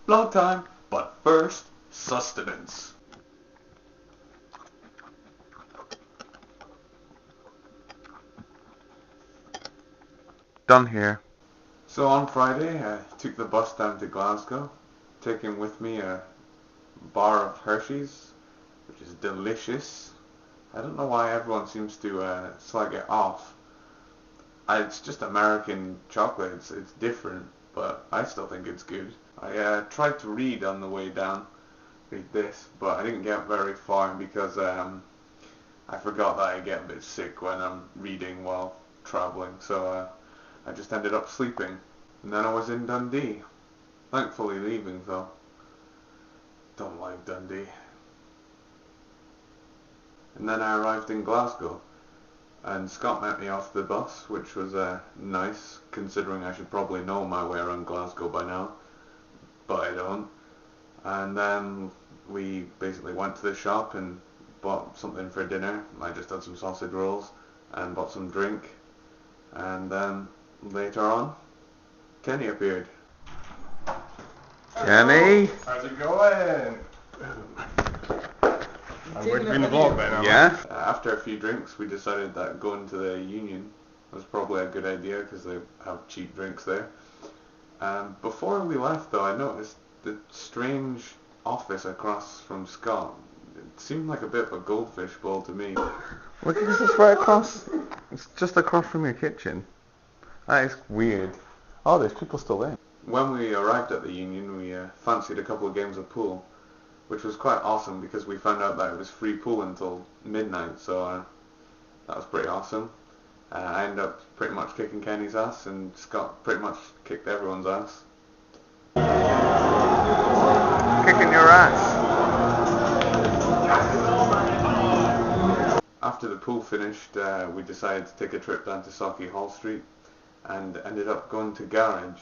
Vlog time, but first, sustenance. Done here. So on Friday, I took the bus down to Glasgow, taking with me a bar of Hershey's, which is delicious. I don't know why everyone seems to slag it off. It's just American chocolate, it's different, but I still think it's good. I tried to read on the way down, read this, but I didn't get very far because I forgot that I get a bit sick when I'm reading while travelling, so I just ended up sleeping. And then I was in Dundee. Thankfully leaving though. Don't like Dundee. And then I arrived in Glasgow. And Scott met me off the bus, which was nice, considering I should probably know my way around Glasgow by now. But I don't. And then we basically went to the shop and bought something for dinner. I just had some sausage rolls and bought some drink. And then later on, Kenny appeared. Kenny? How's it going? I'm going to be in the vlog then, aren't I? Yeah? After a few drinks, we decided that going to the Union was probably a good idea because they have cheap drinks there. Before we left though, I noticed the strange office across from Scott. It seemed like a bit of a goldfish bowl to me. Look, this is right across. It's just across from your kitchen. That is weird. Oh, there's people still there. When we arrived at the Union, we fancied a couple of games of pool, which was quite awesome because we found out that it was free pool until midnight, so that was pretty awesome. I ended up pretty much kicking Kenny's ass, and Scott pretty much kicked everyone's ass. Kicking your ass. After the pool finished, we decided to take a trip down to Sauchiehall Hall Street and ended up going to Garage.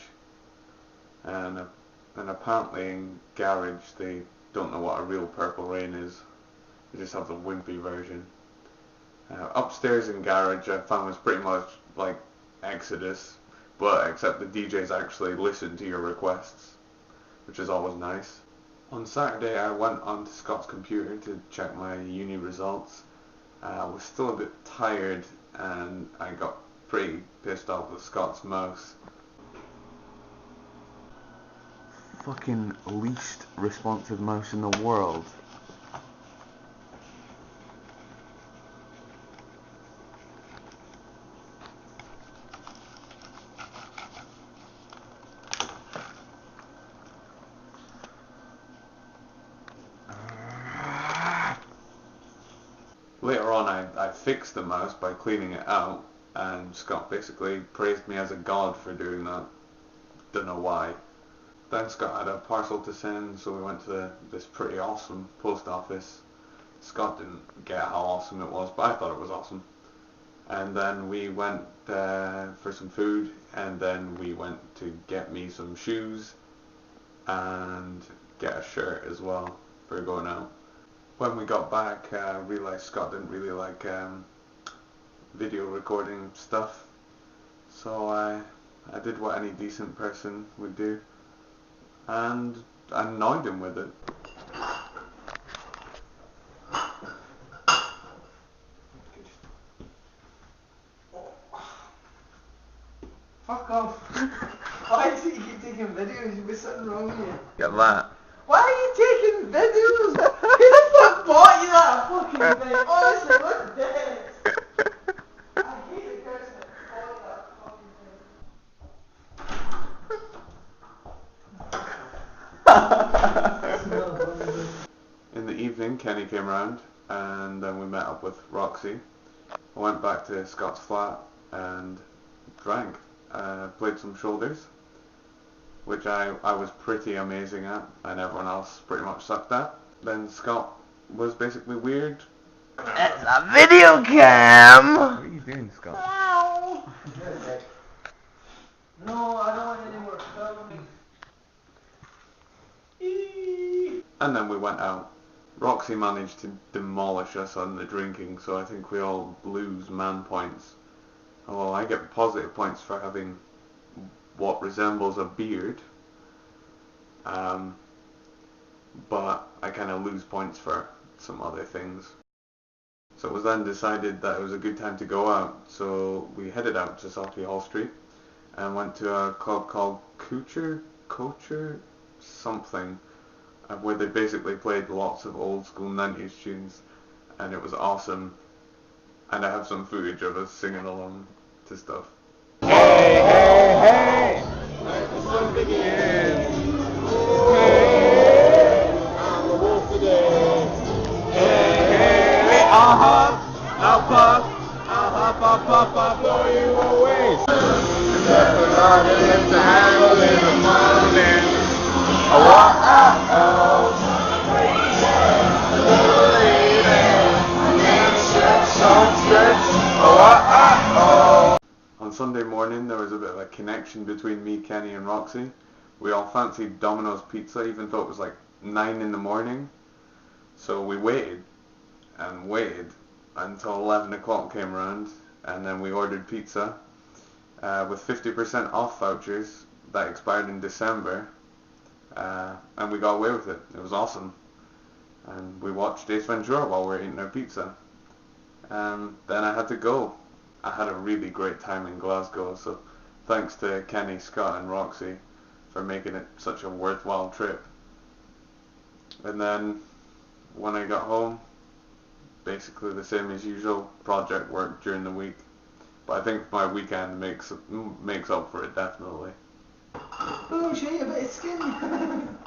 And apparently in Garage they don't know what a real Purple Rain is. They just have the wimpy version. Upstairs in Garage I found was pretty much like Exodus, but except the DJs actually listen to your requests, which is always nice. On Saturday I went onto Scott's computer to check my uni results. I was still a bit tired and I got pretty pissed off with Scott's mouse. Fucking least responsive mouse in the world. Later on I fixed the mouse by cleaning it out, and Scott basically praised me as a god for doing that. Don't know why. Then Scott had a parcel to send, so we went to this pretty awesome post office. Scott didn't get how awesome it was, but I thought it was awesome. And then we went for some food, and then we went to get me some shoes and get a shirt as well for going out. When we got back, I realised Scott didn't really like video recording stuff, so I did what any decent person would do and annoyed him with it. Fuck off. Why do you keep taking videos? There's something wrong here. Get that. Why are you taking videos? Who the fuck bought you that fucking thing? Honestly, what the heck? I hate the person that bought that fucking thing. In the evening, Kenny came round, and then we met up with Roxie. I went back to Scott's flat and drank. Played some shoulders, which I was pretty amazing at, and everyone else pretty much sucked at. Then Scott was basically weird. It's a video cam! What are you doing, Scott? No, I don't want any more filming. And then we went out. Roxie managed to demolish us on the drinking, so I think we all lose man points. Although I get positive points for having what resembles a beard. but I kind of lose points for some other things. So it was then decided that it was a good time to go out, so we headed out to Sophie Hall Street and went to a club called Coucher something, where they basically played lots of old school 90s tunes, and it was awesome. And I have some footage of us singing along to stuff. Hey, hey, hey! Let the sun begin. Hey, I'm the wolf today. Hey, hey, I'll blow you away. Just a garden to handle in the morning. On Sunday morning there was a bit of a connection between me, Kenny and Roxie. We all fancied Domino's pizza even though it was like 9 in the morning. So we waited and waited until 11 o'clock came around, and then we ordered pizza with 50% off vouchers that expired in December, and we got away with it. It was awesome. And we watched Ace Ventura while we were eating our pizza. Then I had to go. I had a really great time in Glasgow, so thanks to Kenny, Scott and Roxie for making it such a worthwhile trip. And then when I got home, basically the same as usual, project work during the week. But I think my weekend makes up for it definitely. Oh, show you a bit of skin.